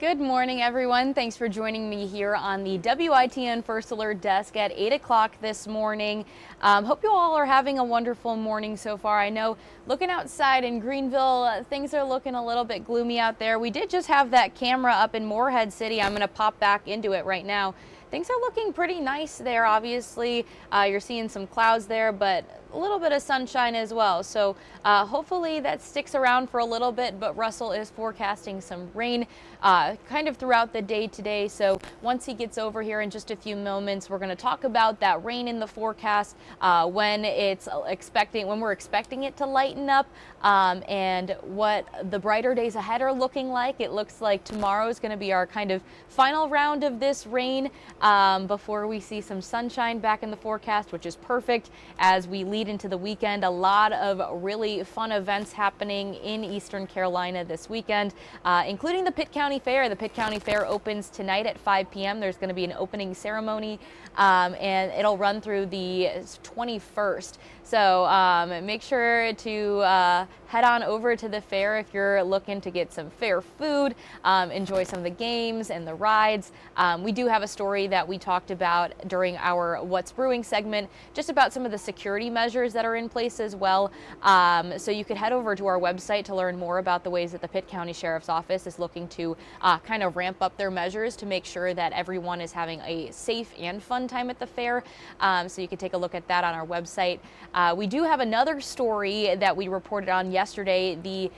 Good morning, everyone. Thanks for joining me here on the WITN First Alert Desk at 8 o'clock this morning. Hope you all are having a wonderful morning so far. I know looking outside in Greenville, things are looking a little bit gloomy out there. We did just have that camera up in Morehead City. I'm going to pop back into it right now. Things are looking pretty nice there, obviously. You're seeing some clouds there, but a little bit of sunshine as well. So hopefully that sticks around for a little bit, but Russell is forecasting some rain kind of throughout the day today. So once he gets over here in just a few moments, we're going to talk about that rain in the forecast, when we're expecting it to lighten up, and what the brighter days ahead are looking like. It looks like tomorrow is going to be our kind of final round of this rain before we see some sunshine back in the forecast, which is perfect as we lead into the weekend. A lot of really fun events happening in Eastern Carolina this weekend, including the Pitt County Fair. The Pitt County Fair opens tonight at 5 p.m. There's going to be an opening ceremony, and it'll run through the 21st. So make sure to head on over to the fair if you're looking to get some fair food, enjoy some of the games and the rides. We do have a story that we talked about during our What's Brewing segment, just about some of the security measures that are in place as well. So you could head over to our website to learn more about the ways that the Pitt County Sheriff's Office is looking to kind of ramp up their measures to make sure that everyone is having a safe and fun time at the fair. So you can take a look at that on our website. We do have another story that we reported on yesterday. The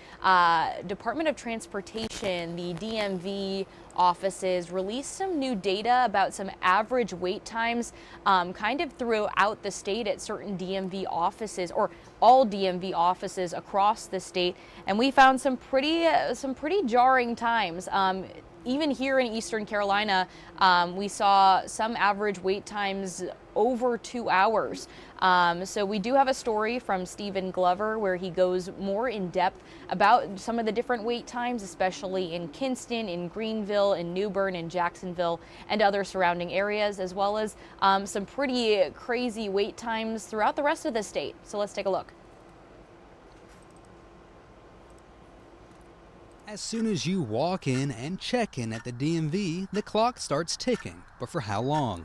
Department of Transportation, the DMV offices, released some new data about some average wait times kind of throughout the state at certain DMV offices, or all DMV offices across the state, and we found some pretty jarring times. Even here in Eastern Carolina, we saw some average wait times over 2 hours. So we do have a story from Stephen Glover where he goes more in depth about some of the different wait times, especially in Kinston, in Greenville, in New Bern, in Jacksonville, and other surrounding areas, as well as some pretty crazy wait times throughout the rest of the state. So let's take a look. As soon as you walk in and check in at the DMV, the clock starts ticking. But for how long?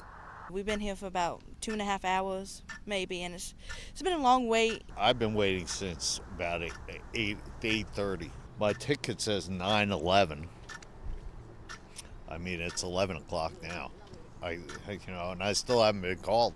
We've been here for about 2.5 hours, maybe, and it's been a long wait. I've been waiting since about 8:30. My ticket says 9:11. I mean, it's 11 o'clock now. And I still haven't been called.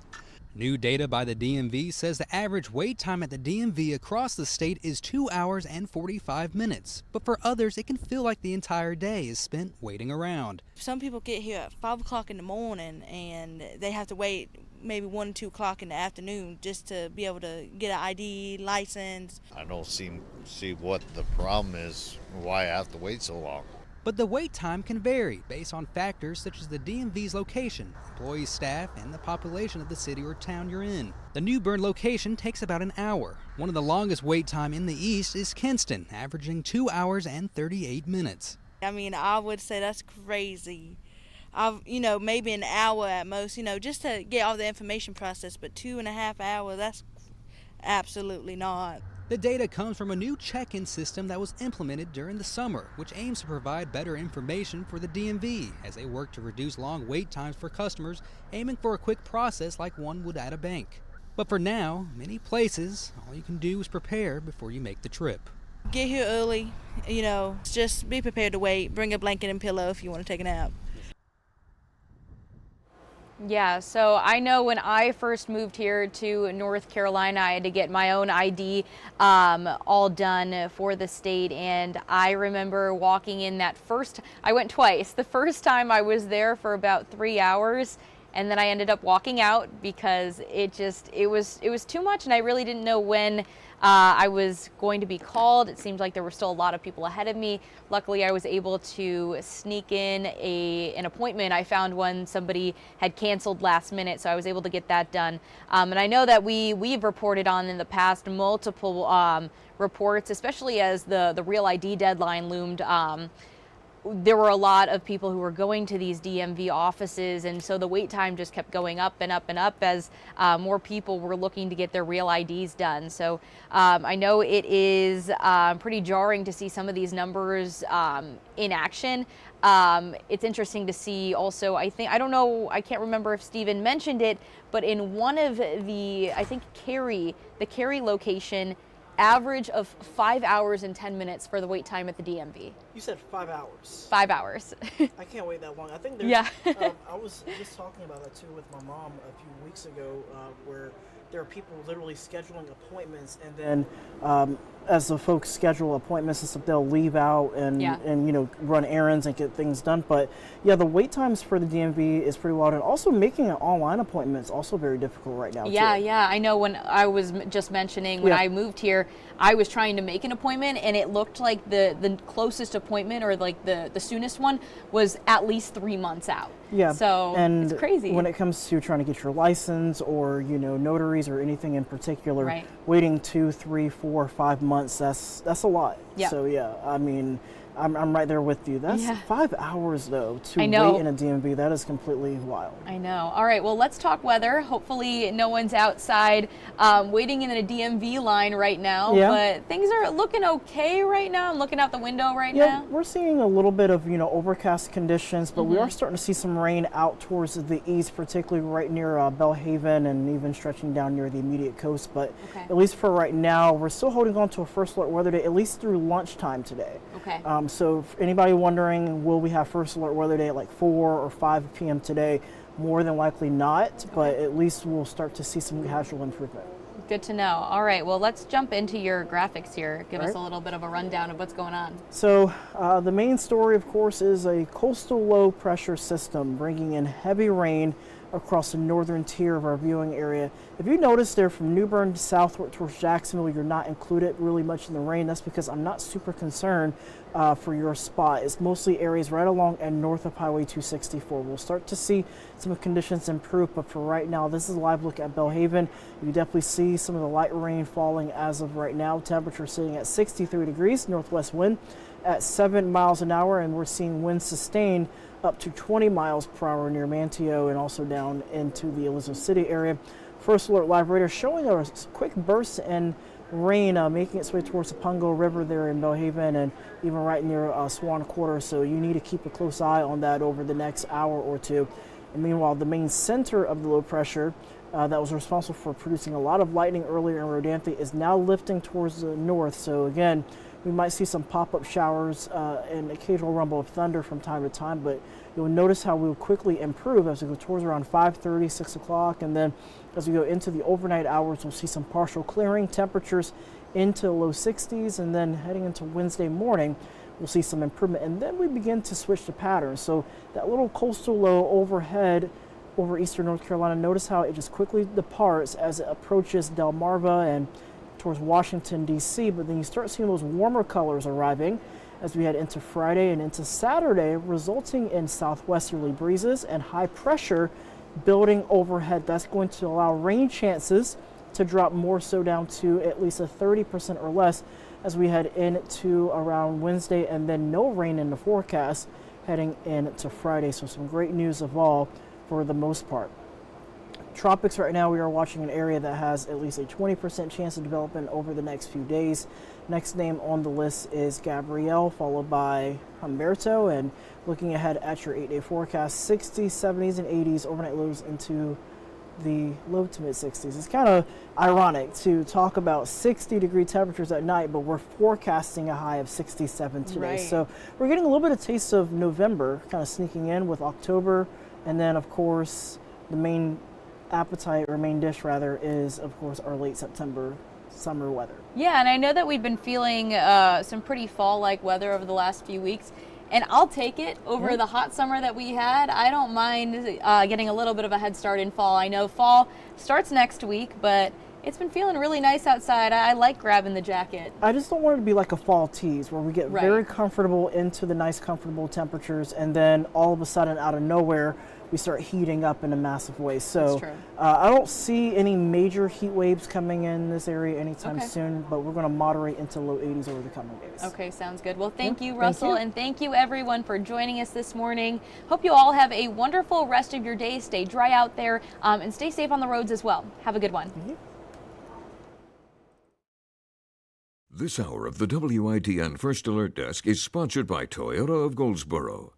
New data by the DMV says the average wait time at the DMV across the state is 2 hours and 45 minutes. But for others, it can feel like the entire day is spent waiting around. Some people get here at 5 o'clock in the morning and they have to wait maybe 1, 2 o'clock in the afternoon just to be able to get an ID, license. I don't see what the problem is, why I have to wait so long. But the wait time can vary based on factors such as the DMV's location, employee staff, and the population of the city or town you're in. The New Bern location takes about an hour. One of the longest wait time in the east is Kinston, averaging 2 hours and 38 minutes. I mean, I would say that's crazy. Maybe an hour at most, just to get all the information processed, but 2.5 hours, that's absolutely not. The data comes from a new check-in system that was implemented during the summer, which aims to provide better information for the DMV as they work to reduce long wait times for customers, aiming for a quick process like one would at a bank. But for now, many places, all you can do is prepare before you make the trip. Get here early, just be prepared to wait. Bring a blanket and pillow if you want to take a nap. Yeah, so I know when I first moved here to North Carolina, I had to get my own ID all done for the state, and I remember walking in I went twice. The first time I was there for about 3 hours, and then I ended up walking out because it was too much, and I really didn't know when I was going to be called. It seemed like there were still a lot of people ahead of me. Luckily, I was able to sneak in an appointment. I found one somebody had canceled last minute, so I was able to get that done. And I know that we've reported on in the past multiple reports, especially as the Real ID deadline loomed there were a lot of people who were going to these DMV offices, and so the wait time just kept going up and up and up as more people were looking to get their real IDs done. So I know it is pretty jarring to see some of these numbers in action. It's interesting to see also, I don't know, I can't remember if Stephen mentioned it, but in one of the, I think the Cary location, average of 5 hours and 10 minutes for the wait time at the DMV. You said 5 hours. 5 hours. I can't wait that long. I think there's, yeah. I was just talking about that too with my mom a few weeks ago, where there are people literally scheduling appointments, and then as the folks schedule appointments and stuff, they'll leave out and you know, run errands and get things done. But yeah, the wait times for the DMV is pretty wild, and also making an online appointment is also very difficult right now. Yeah, too. yeah. I know when I was just mentioning when I moved here, I was trying to make an appointment, and it looked like the closest appointment, or like the soonest one, was at least 3 months out. Yeah, so and it's crazy. When it comes to trying to get your license or, you know, notaries or anything in particular, right, waiting 2, 3, 4, 5 months, that's a lot. Yeah. So yeah, I mean, I'm right there with you. That's 5 hours though to wait in a DMV. That is completely wild. I know. All right, well, let's talk weather. Hopefully no one's outside waiting in a DMV line right now, but things are looking okay right now. I'm looking out the window right now. We're seeing a little bit of, you know, overcast conditions, but we are starting to see some rain out towards the east, particularly right near Belhaven and even stretching down near the immediate coast. But at least for right now, we're still holding on to a first alert weather day, at least through lunchtime today. Okay. So if anybody wondering, will we have first alert weather day at like 4 or 5 p.m. today? More than likely not, but at least we'll start to see some gradual improvement. Good to know. All right, well, let's jump into your graphics here. Give us a little bit of a rundown of what's going on. So the main story, of course, is a coastal low pressure system bringing in heavy rain across the northern tier of our viewing area. If you notice there from New Bern southward towards Jacksonville, you're not included really much in the rain. That's because I'm not super concerned for your spot. It's mostly areas right along and north of Highway 264. We'll start to see some conditions improve, but for right now, this is a live look at Belhaven. You definitely see some of the light rain falling as of right now. Temperature sitting at 63 degrees, northwest wind at 7 miles an hour, and we're seeing winds sustained up to 20 miles per hour near Manteo and also down into the Elizabeth City area. First alert live radar showing a quick burst in rain making its way towards the Pungo River there in Belhaven and even right near Swan Quarter. So you need to keep a close eye on that over the next hour or two. And meanwhile, the main center of the low pressure that was responsible for producing a lot of lightning earlier in Rodanthe is now lifting towards the north. So again, we might see some pop-up showers and occasional rumble of thunder from time to time, but you'll notice how we'll quickly improve as we go towards around 5:30, 6 o'clock, and then as we go into the overnight hours, we'll see some partial clearing, temperatures into the low 60s, and then heading into Wednesday morning, we'll see some improvement, and then we begin to switch the pattern. So that little coastal low overhead over eastern North Carolina, notice how it just quickly departs as it approaches Delmarva and towards Washington, D.C., but then you start seeing those warmer colors arriving as we head into Friday and into Saturday, resulting in southwesterly breezes and high pressure building overhead. That's going to allow rain chances to drop more so down to at least a 30% or less as we head into around Wednesday, and then no rain in the forecast heading into Friday. So some great news of all for the most part. Tropics right now, we are watching an area that has at least a 20% chance of development over the next few days. Next name on the list is Gabrielle, followed by Humberto. And looking ahead at your 8-day forecast, 60s, 70s, and 80s, overnight lows into the low to mid 60s. It's kind of ironic to talk about 60-degree temperatures at night, but we're forecasting a high of 67 today. Right. So we're getting a little bit of taste of November kind of sneaking in with October. And then, of course, the main appetite, or main dish rather, is of course our late September summer weather. Yeah, and I know that we've been feeling some pretty fall-like weather over the last few weeks, and I'll take it over the hot summer that we had. I don't mind getting a little bit of a head start in fall. I know fall starts next week, but It's been feeling really nice outside. I like grabbing the jacket. I just don't want it to be like a fall tease where we get Right. very comfortable into the nice, comfortable temperatures, and then all of a sudden, out of nowhere, we start heating up in a massive way. So That's true. I don't see any major heat waves coming in this area anytime Okay. soon, but we're going to moderate into low 80s over the coming days. Okay, sounds good. Well, thank Yeah, you, thank Russell, you. and thank you everyone for joining us this morning. Hope you all have a wonderful rest of your day. Stay dry out there, and stay safe on the roads as well. Have a good one. This hour of the WITN First Alert Desk is sponsored by Toyota of Goldsboro.